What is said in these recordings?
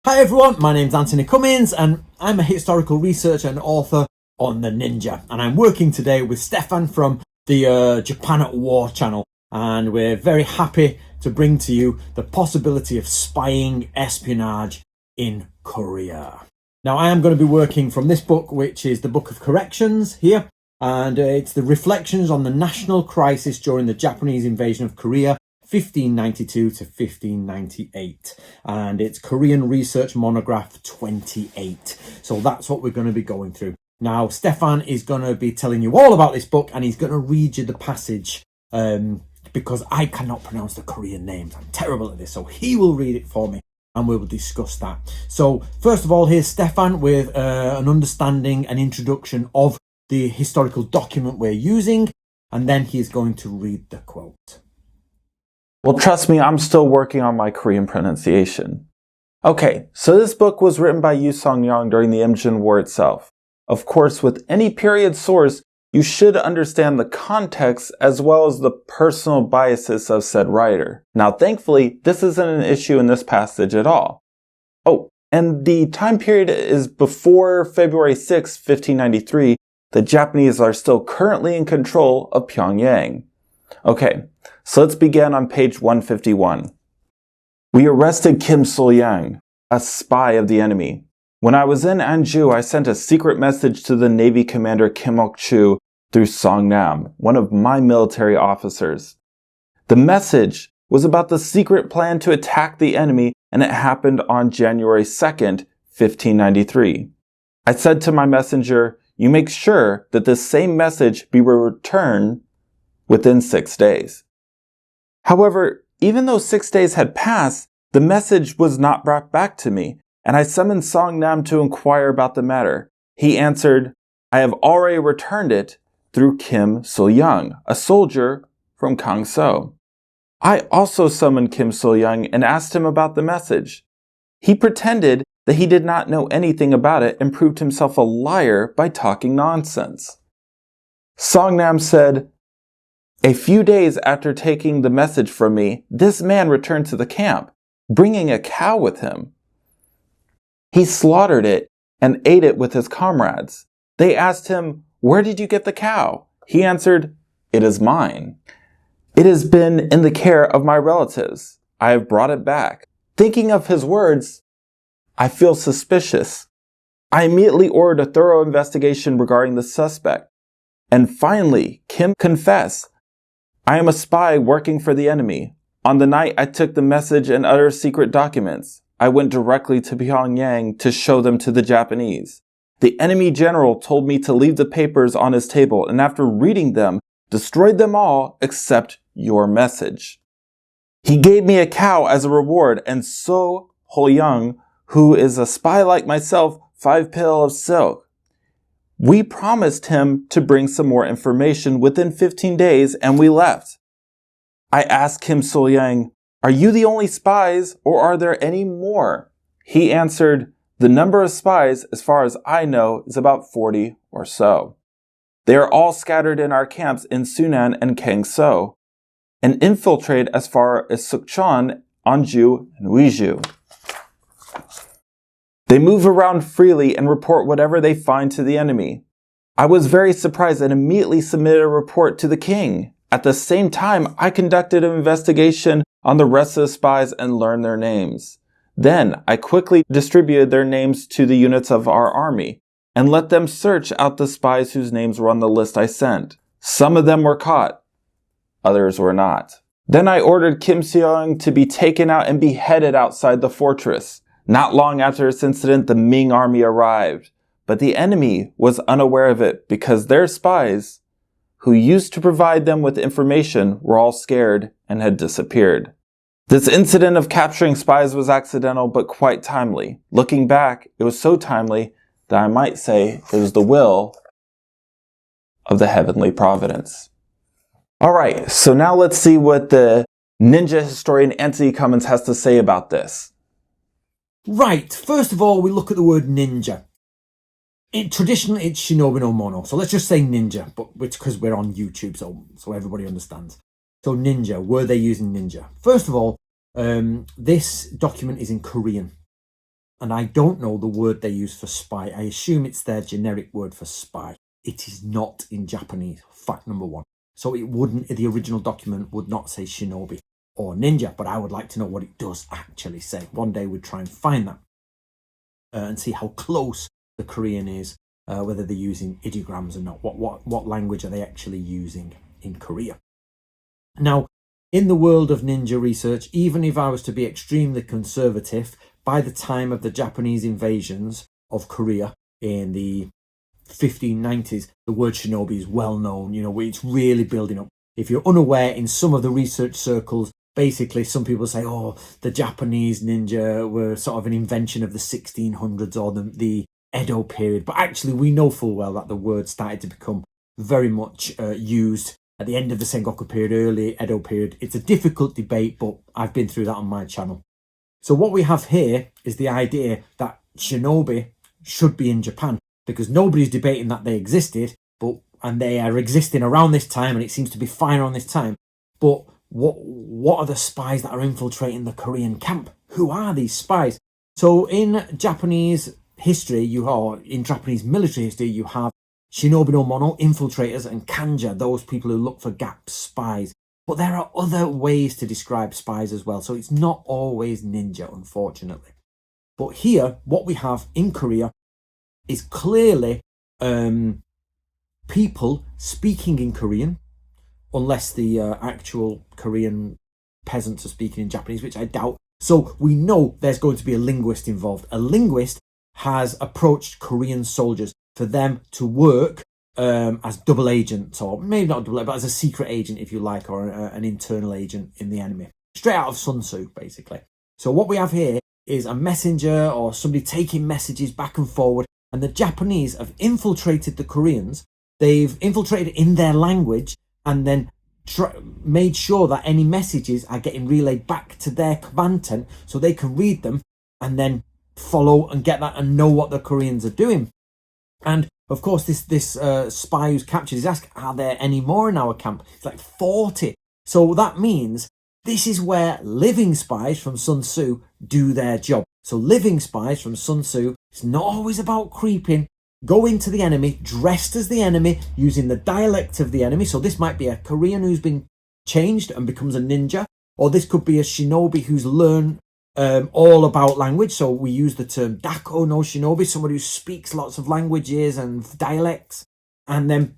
Hi everyone, my name's Antony Cummins and I'm a historical researcher and author on the ninja, and I'm working today with Stefan from the Japan at War channel, and we're very happy to bring to you the possibility of spying espionage in Korea. Now I am going to be working from this book, which is the Book of Corrections here, and it's the reflections on the national crisis during the Japanese invasion of Korea 1592 to 1598, and it's Korean Research Monograph 28. So that's what we're going to be going through. Now Stefan is going to be telling you all about this book, and he's going to read you the passage because I cannot pronounce the Korean names. I'm terrible at this, so he will read it for me and we will discuss that. So first of all, here's Stefan with an understanding and introduction of the historical document we're using, and then he's going to read the quote. Well, trust me, I'm still working on my Korean pronunciation. Okay, so this book was written by Yu Song-young during the Imjin War itself. Of course, with any period source, you should understand the context as well as the personal biases of said writer. Now, thankfully, this isn't an issue in this passage at all. Oh, and the time period is before February 6, 1593. The Japanese are still currently in control of Pyongyang. Okay, so let's begin on page 151. We arrested Kim Sul-yang, a spy of the enemy. When I was in Anju, I sent a secret message to the Navy commander Kim Ok-chu through Song-nam, one of my military officers. The message was about the secret plan to attack the enemy, and it happened on January 2nd, 1593. I said to my messenger, "You make sure that this same message be returned within 6 days." However, even though 6 days had passed, the message was not brought back to me, and I summoned Song-nam to inquire about the matter. He answered, "I have already returned it through Kim Sul-young, a soldier from Kangso." I also summoned Kim Sul-young and asked him about the message. He pretended that he did not know anything about it and proved himself a liar by talking nonsense. Song-nam said, "A few days after taking the message from me, this man returned to the camp, bringing a cow with him. He slaughtered it and ate it with his comrades. They asked him, 'Where did you get the cow?' He answered, 'It is mine. It has been in the care of my relatives. I have brought it back.' Thinking of his words, I feel suspicious. I immediately ordered a thorough investigation regarding the suspect. And finally, Kim confessed, 'I am a spy working for the enemy. On the night I took the message and other secret documents, I went directly to Pyongyang to show them to the Japanese. The enemy general told me to leave the papers on his table, and after reading them, destroyed them all except your message. He gave me a cow as a reward, and So Ho-young, who is a spy like myself, 5 pil of silk. We promised him to bring some more information within 15 days, and we left. I asked Kim Sul-yang, 'Are you the only spies, or are there any more?' He answered, 'The number of spies, as far as I know, is about 40 or so. They are all scattered in our camps in Sunan and Kangso, and infiltrate as far as Sukchon, Anju, and Uiju. They move around freely and report whatever they find to the enemy. I was very surprised and immediately submitted a report to the king. At the same time, I conducted an investigation on the rest of the spies and learned their names. Then I quickly distributed their names to the units of our army and let them search out the spies whose names were on the list I sent. Some of them were caught, others were not. Then I ordered Kim Sul-young to be taken out and beheaded outside the fortress. Not long after this incident, the Ming army arrived, but the enemy was unaware of it because their spies, who used to provide them with information, were all scared and had disappeared. This incident of capturing spies was accidental but quite timely. Looking back, it was so timely that I might say it was the will of the heavenly providence." Alright, so now let's see what the ninja historian Antony Cummins has to say about this. Right, first of all, we look at the word ninja. Traditionally, it's Shinobi no Mono, so let's just say ninja, but because we're on YouTube, so everybody understands. So ninja, were they using ninja? First of all, this document is in Korean. and I don't know the word they use for spy. I assume it's their generic word for spy. It is not in Japanese, fact number one. So it wouldn't, the original document would not say shinobi or ninja, but I would like to know what it does actually say. One day we'd try and find that and see how close the Korean is, whether they're using ideograms or not. What language are they actually using in Korea? Now, in the world of ninja research, even if I was to be extremely conservative, by the time of the Japanese invasions of Korea in the 1590s, the word shinobi is well known. You know, it's really building up. If you're unaware, in some of the research circles, basically some people say, oh, the Japanese ninja were sort of an invention of the 1600s or the Edo period. But actually, we know full well that the word started to become very much used at the end of the Sengoku period, early Edo period. It's a difficult debate, but I've been through that on my channel. So what we have here is the idea that shinobi should be in Japan, because nobody's debating that they existed, and they are existing around this time, and it seems to be fine around this time. But what are the spies that are infiltrating the Korean camp? Who are these spies? So in Japanese history, in Japanese military history, you have shinobi no mono, infiltrators, and kanja, those people who look for gaps, spies. But there are other ways to describe spies as well, so it's not always ninja, unfortunately. But here, what we have in Korea is clearly people speaking in Korean, unless the actual Korean peasants are speaking in Japanese, which I doubt. So we know there's going to be a linguist involved. A linguist has approached Korean soldiers for them to work as double agents, or maybe not double, but as a secret agent, if you like, or an internal agent in the enemy. Straight out of Sun Tzu, basically. So what we have here is a messenger or somebody taking messages back and forward, and the Japanese have infiltrated the Koreans. They've infiltrated in their language and then made sure that any messages are getting relayed back to their command tent so they can read them and then follow and get that and know what the Koreans are doing. And of course, this spy who's captured is asked, are there any more in our camp? It's like 40. So that means this is where living spies from Sun Tzu do their job. So living spies from Sun Tzu, it's not always about creeping. Go into the enemy, dressed as the enemy, using the dialect of the enemy. So this might be a Korean who's been changed and becomes a ninja, or this could be a shinobi who's learned all about language. So we use the term dako no shinobi, somebody who speaks lots of languages and dialects. And then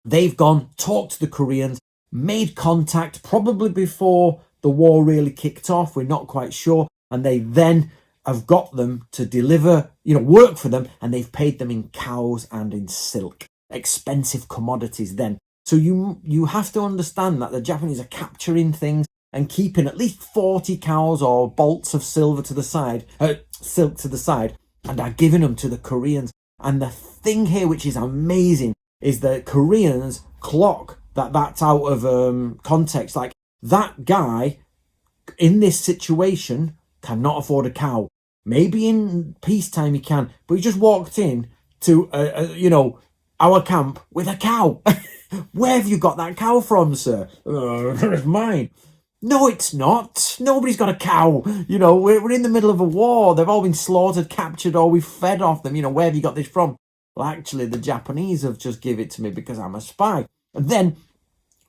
they've gone, talked to the Koreans, made contact, probably before the war really kicked off. We're not quite sure. And they then have got them to deliver, work for them, and they've paid them in cows and in silk, expensive commodities then. So you have to understand that the Japanese are capturing things and keeping at least 40 cows or bolts of silk to the side, and are giving them to the Koreans. And the thing here, which is amazing, is that Koreans clock that's out of context. Like, that guy in this situation cannot afford a cow. Maybe in peacetime he can, but he just walked in to, our camp with a cow. Where have you got that cow from, sir? It's mine. No, it's not. Nobody's got a cow. We're in the middle of a war. They've all been slaughtered, captured, or we've fed off them. Where have you got this from? Well, actually, the Japanese have just give it to me because I'm a spy. And then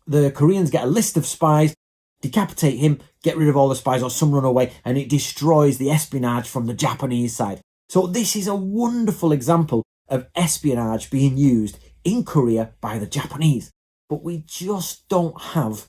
the Koreans get a list of spies, decapitate him, get rid of all the spies, or some run away, and it destroys the espionage from the Japanese side. So this is a wonderful example of espionage being used in Korea by the Japanese. But we just don't have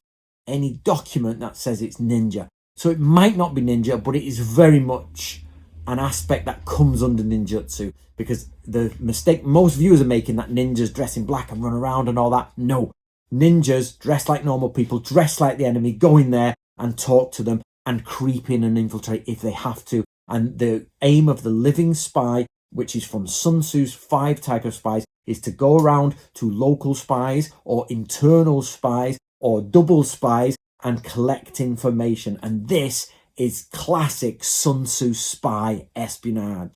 any document that says it's ninja. So it might not be ninja, but it is very much an aspect that comes under ninjutsu, because the mistake most viewers are making, that ninjas dress in black and run around and all that. No, ninjas dress like normal people, dress like the enemy, go in there and talk to them and creep in and infiltrate if they have to. And the aim of the living spy, which is from Sun Tzu's 5 types of spies, is to go around to local spies or internal spies or double spies and collect information. And this is classic Sun Tzu spy espionage.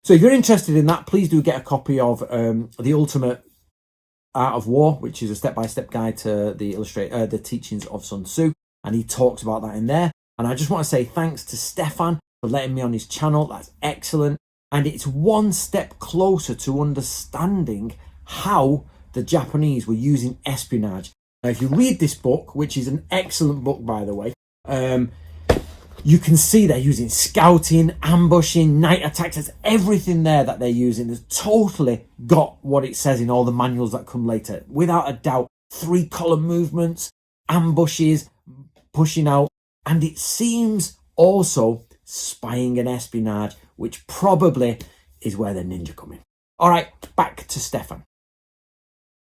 So if you're interested in that, please do get a copy of The Ultimate Art of War, which is a step-by-step guide to the teachings of Sun Tzu. And he talks about that in there. And I just want to say thanks to Stefan for letting me on his channel. That's excellent. And it's one step closer to understanding how the Japanese were using espionage. Now, if you read this book, which is an excellent book, by the way, you can see they're using scouting, ambushing, night attacks. There's everything there that they're using. It's totally got what it says in all the manuals that come later. Without a doubt, 3-column movements, ambushes, pushing out. And it seems also spying and espionage, which probably is where the ninja come in. All right, back to Stefan.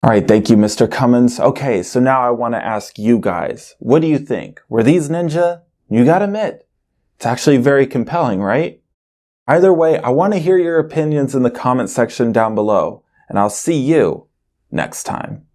All right, thank you, Mr. Cummins. Okay, so now I want to ask you guys, what do you think? Were these ninja? You gotta admit, it's actually very compelling, right? Either way, I want to hear your opinions in the comment section down below, and I'll see you next time.